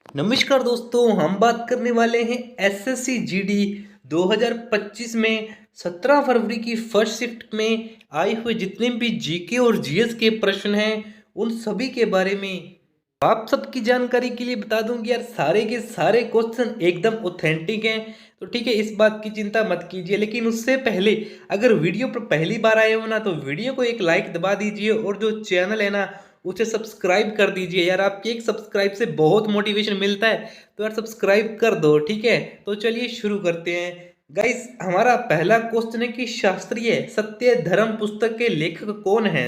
नमस्कार दोस्तों, हम बात करने वाले हैं एसएससी जीडी 2025 में 17 फरवरी की फर्स्ट शिफ्ट में आए हुए जितने भी जीके और जीएस के प्रश्न हैं उन सभी के बारे में आप सबकी जानकारी के लिए बता दूं कि यार सारे के सारे क्वेश्चन एकदम ऑथेंटिक हैं। तो ठीक है, इस बात की चिंता मत कीजिए, लेकिन उससे पहले अगर वीडियो पर पहली बार आए हो ना तो वीडियो को एक लाइक दबा दीजिए और जो चैनल है ना उसे सब्सक्राइब कर दीजिए। यार आपके एक सब्सक्राइब से बहुत मोटिवेशन मिलता है, तो यार सब्सक्राइब कर दो। ठीक है, तो चलिए शुरू करते हैं। गाइस, हमारा पहला क्वेश्चन है कि शास्त्रीय सत्य धर्म पुस्तक के लेखक कौन है।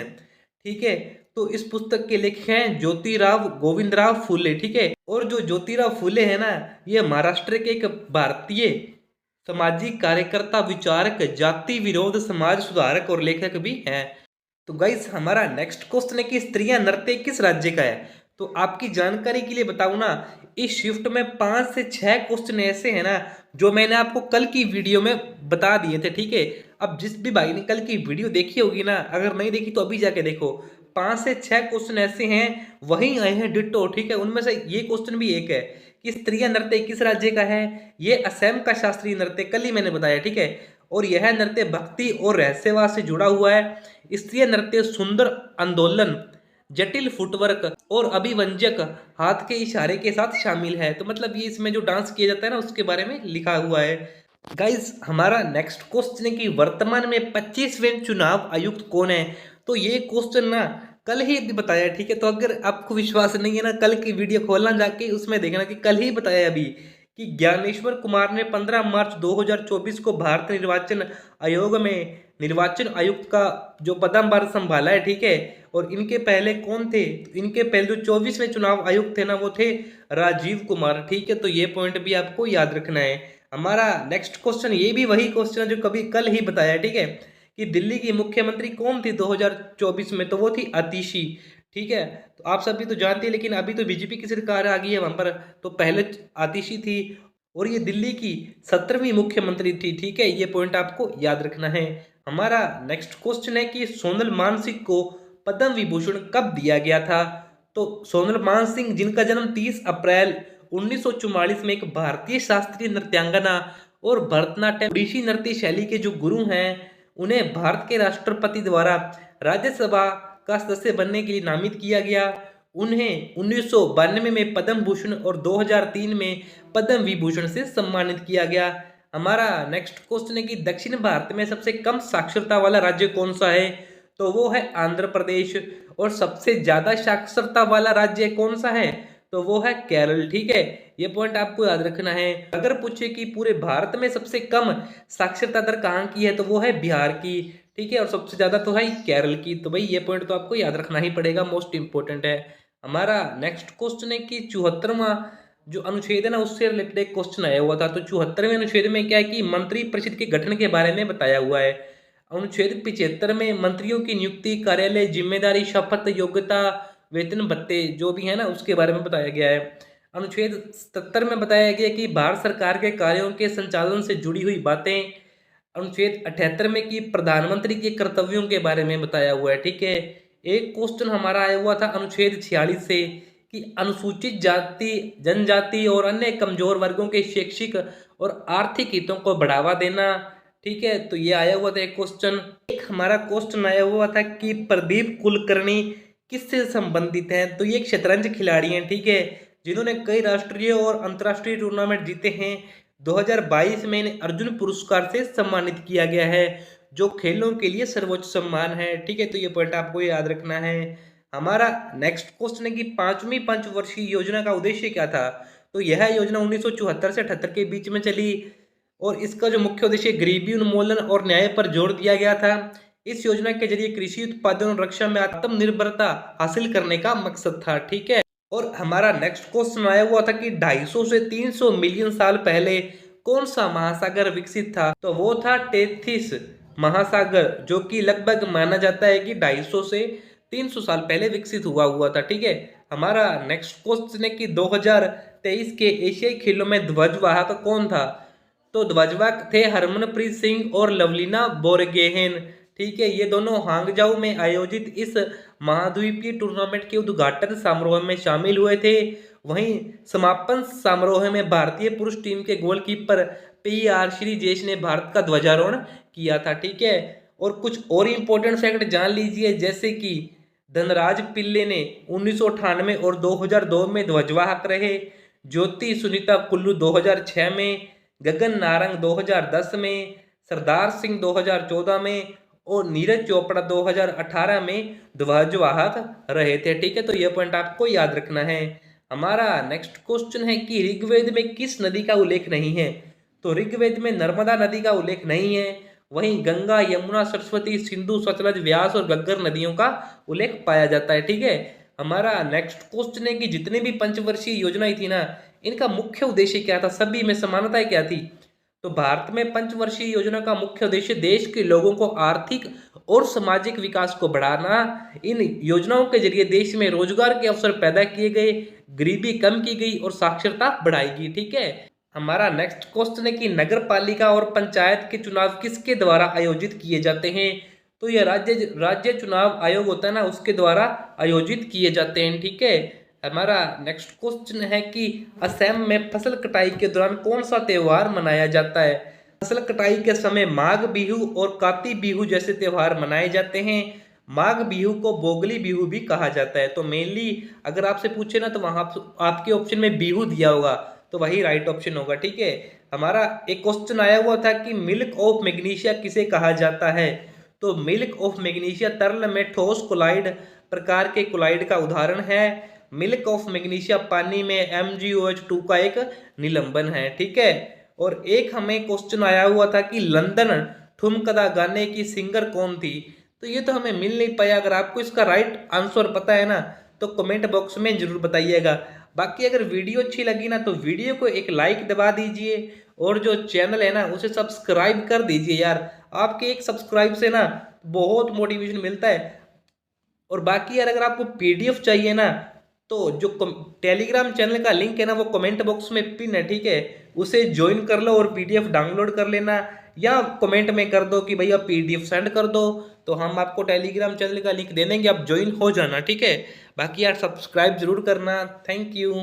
ठीक है, तो इस पुस्तक के लेखक हैं ज्योतिराव गोविंदराव फुले। ठीक है, और जो ज्योतिराव फुले है ना, ये महाराष्ट्र के एक भारतीय सामाजिक कार्यकर्ता, विचारक, जाति विरोध समाज सुधारक और लेखक भी हैं। तो गाइस, हमारा नेक्स्ट क्वेश्चन है कि स्त्रियां नृत्य किस राज्य का है। तो आपकी जानकारी के लिए बताऊं ना, इस शिफ्ट में 5 से 6 क्वेश्चन ऐसे हैं ना जो मैंने आपको कल की वीडियो में बता दिए थे। ठीक है, अब जिस भी भाई ने कल की वीडियो देखी होगी ना, अगर नहीं देखी तो अभी जाके देखो। 5 से 6 क्वेश्चन ऐसे हैं वहीं आए हैं डिट्टो। ठीक है, उनमें से ये क्वेश्चन भी एक है कि स्त्रियां नृत्य किस राज्य का है। ये असम का शास्त्रीय नृत्य कल ही मैंने बताया। ठीक है, और यह नृत्य भक्ति और रहस्यवाद से जुड़ा हुआ है। स्त्रीय नृत्य सुंदर आंदोलन, जटिल फुटवर्क और अभिव्यंजक हाथ के इशारे के साथ शामिल है। तो मतलब ये इसमें जो डांस किया जाता है ना उसके बारे में लिखा हुआ है। गाइस, हमारा नेक्स्ट क्वेश्चन है कि वर्तमान में 25वें चुनाव आयुक्त कौन है। तो ये क्वेश्चन ना कल ही बताया। ठीक है, तो अगर आपको विश्वास नहीं है ना, कल की वीडियो खोलना जाके उसमें देखना कि कल ही बताया अभी कि ज्ञानेश्वर कुमार ने 15 मार्च 2024 को भारत निर्वाचन आयोग में निर्वाचन आयुक्त का जो पदभार संभाला है। ठीक है, और इनके पहले कौन थे, तो इनके पहले जो 24वें चुनाव आयुक्त थे ना वो थे राजीव कुमार। ठीक है, तो ये पॉइंट भी आपको याद रखना है। हमारा नेक्स्ट क्वेश्चन ये भी वही क्वेश्चन है जो कभी कल ही बताया। ठीक है, कि दिल्ली की मुख्यमंत्री कौन थी 2024 में, तो वो थी आतिशी। ठीक है, तो आप सभी तो जानते हैं, लेकिन अभी तो बीजेपी की सरकार आ गई है वहां पर। तो पहले आतिशी थी और ये दिल्ली की 17वीं मुख्यमंत्री थी। ठीक है, ये पॉइंट आपको याद रखना है। हमारा नेक्स्ट क्वेश्चन है कि सोनल मानसिंह को पद्म विभूषण कब दिया गया था। तो सोनल मानसिंह, जिनका जन्म 30 अप्रैल 1944 में, एक भारतीय शास्त्रीय नृत्यांगना और भरतनाट्यम ओडिसी नृत्य शैली के जो गुरु हैं, उन्हें भारत के राष्ट्रपति द्वारा राज्यसभा का सदस्य बनने के लिए नामित किया गया। उन्हें 1992 में पद्म भूषण और 2003 में पद्म विभूषण से सम्मानित किया गया। हमारा नेक्स्ट क्वेश्चन है कि दक्षिण भारत में सबसे कम साक्षरता वाला राज्य कौन सा है। तो वो है आंध्र प्रदेश। और सबसे ज्यादा साक्षरता वाला राज्य कौन सा है, तो वो है केरल। ठीक है, ये पॉइंट आपको याद रखना है। अगर पूछे कि पूरे भारत में सबसे कम साक्षरता दर कहाँ की है, तो वो है बिहार की। ठीक है, और सबसे ज्यादा तो है केरल की। तो भाई ये पॉइंट तो आपको याद रखना ही पड़ेगा, मोस्ट इंपोर्टेंट है। हमारा नेक्स्ट क्वेश्चन है कि 74वां जो अनुच्छेद है ना उससे रिलेटेड एक क्वेश्चन आया हुआ था। तो 74वें अनुच्छेद में क्या है कि मंत्री परिषद के गठन के बारे में बताया हुआ है। अनुच्छेद 75 में मंत्रियों की नियुक्ति, कार्यालय, जिम्मेदारी, शपथ, योग्यता, वेतन भत्ते जो भी है ना उसके बारे में बताया गया है। अनुच्छेद 77 में बताया गया कि भारत सरकार के कार्यों के संचालन से जुड़ी हुई बातें। अनुच्छेद 78 में कि प्रधानमंत्री के कर्तव्यों के बारे में बताया हुआ है। ठीक है, एक क्वेश्चन हमारा आया हुआ था अनुच्छेद 46 से कि अनुसूचित जाति, जनजाति और अन्य कमजोर वर्गों के शैक्षिक और आर्थिक हितों को बढ़ावा देना। ठीक है, तो ये आया हुआ था एक क्वेश्चन। एक हमारा क्वेश्चन आया हुआ था कि प्रदीप कुलकर्णी किससे संबंधित हैं। तो ये एक शतरंज खिलाड़ी हैं। ठीक है, जिन्होंने कई राष्ट्रीय और अंतर्राष्ट्रीय टूर्नामेंट जीते हैं। 2022 में इन्हें अर्जुन पुरस्कार से सम्मानित किया गया है, जो खेलों के लिए सर्वोच्च सम्मान है। ठीक है, तो ये पॉइंट आपको याद रखना है। हमारा नेक्स्ट क्वेश्चन है कि 5वीं पंचवर्षीय योजना का उद्देश्य क्या था। तो यह योजना 1974 से 78 के बीच में चली और इसका जो मुख्य उद्देश्य गरीबी उन्मूलन और न्याय पर जोर दिया गया था। इस योजना के जरिए कृषि उत्पादन और रक्षा में आत्मनिर्भरता हासिल करने का मकसद था। ठीक है, और हमारा नेक्स्ट क्वेश्चन आया हुआ था कि 250 से 300 मिलियन साल पहले कौन सा महासागर विकसित था। तो वो था टेथिस महासागर, जो कि लगभग माना जाता है कि 250 से 300 साल पहले विकसित हुआ था। ठीक है, हमारा नेक्स्ट क्वेश्चन है कि 2023 के एशियाई खेलों में ध्वजवाहक कौन था। तो ध्वजवाहक थे हरमनप्रीत सिंह और लवलीना बोरगोहेन। ठीक है, ये दोनों हांगजाऊ में आयोजित इस महाद्वीपीय टूर्नामेंट के उद्घाटन समारोह में शामिल हुए थे वहीं समापन समारोह में भारतीय पुरुष टीम के गोलकीपर PR श्रीजेश ने भारत का ध्वजारोहण किया था। ठीक है, और कुछ और इंपॉर्टेंट फैक्ट जान लीजिए, जैसे कि धनराज पिल्ले ने 1998 और 2002 में ध्वजवाहक रहे, ज्योति सुनीता कुल्लू 2006 में, गगन नारंग 2010 में, सरदार सिंह 2014 में और नीरज चोपड़ा 2018 में ध्वजवाहक रहे थे। ठीक है, तो यह पॉइंट आपको याद रखना है। हमारा नेक्स्ट क्वेश्चन है कि ऋग्वेद में किस नदी का उल्लेख नहीं है? तो ऋग्वेद में नर्मदा नदी का उल्लेख नहीं है, वहीं गंगा, यमुना, सरस्वती, सिंधु, सतलज, व्यास और घग्गर नदियों का उल्लेख पाया जाता है। ठीक है, हमारा नेक्स्ट क्वेश्चन है कि जितने भी पंचवर्षीय योजनाएं थी ना, इनका मुख्य उद्देश्य क्या था? सभी में समानताएं क्या थी? तो भारत में पंचवर्षीय योजना का मुख्य उद्देश्य देश के लोगों को आर्थिक और सामाजिक विकास को बढ़ाना। इन योजनाओं के जरिए देश में रोजगार के अवसर पैदा किए गए, गरीबी कम की गई और साक्षरता बढ़ाई गई। ठीक है, हमारा नेक्स्ट क्वेश्चन है कि नगर पालिका और पंचायत के चुनाव किसके द्वारा आयोजित किए जाते हैं? तो यह राज्य चुनाव आयोग होता है ना, उसके द्वारा आयोजित किए जाते हैं। ठीक है, हमारा नेक्स्ट क्वेश्चन है कि असम में फसल कटाई के दौरान कौन सा त्योहार मनाया जाता है? फसल कटाई के समय माघ बिहू और काती बिहू जैसे त्योहार मनाए जाते हैं। माघ बिहू को बोगली बिहू भी कहा जाता है। तो मेनली अगर आपसे पूछे ना, तो वहां आपके ऑप्शन में बिहू दिया होगा, तो वही राइट ऑप्शन होगा। ठीक है, हमारा एक क्वेश्चन आया हुआ था कि मिल्क ऑफ मैग्नीशिया किसे कहा जाता है? तो मिल्क ऑफ मैग्नीशिया तरल में ठोस कोलाइड प्रकार के कोलाइड का उदाहरण है। मिल्क ऑफ मैग्नीशिया पानी में MgOH2 का एक निलंबन है। ठीक है, और एक हमें क्वेश्चन आया हुआ था कि लंदन ठुमकदा गाने की सिंगर कौन थी? तो ये तो हमें मिल नहीं पाया। अगर आपको इसका राइट आंसर पता है ना, तो कमेंट बॉक्स में जरूर बताइएगा। बाकी अगर वीडियो अच्छी लगी ना, तो वीडियो को एक लाइक दबा दीजिए और जो चैनल है ना, उसे सब्सक्राइब कर दीजिए यार। आपके एक सब्सक्राइब से ना बहुत मोटिवेशन मिलता है। और बाकी यार, अगर आपको PDF चाहिए ना, तो जो टेलीग्राम चैनल का लिंक है ना, वो कमेंट बॉक्स में पिन है। ठीक है, उसे ज्वाइन कर लो और PDF डाउनलोड कर लेना, या कमेंट में कर दो कि भैया PDF सेंड कर दो, तो हम आपको टेलीग्राम चैनल का लिंक दे देंगे, आप ज्वाइन हो जाना। ठीक है, बाकी यार सब्सक्राइब जरूर करना। Thank you.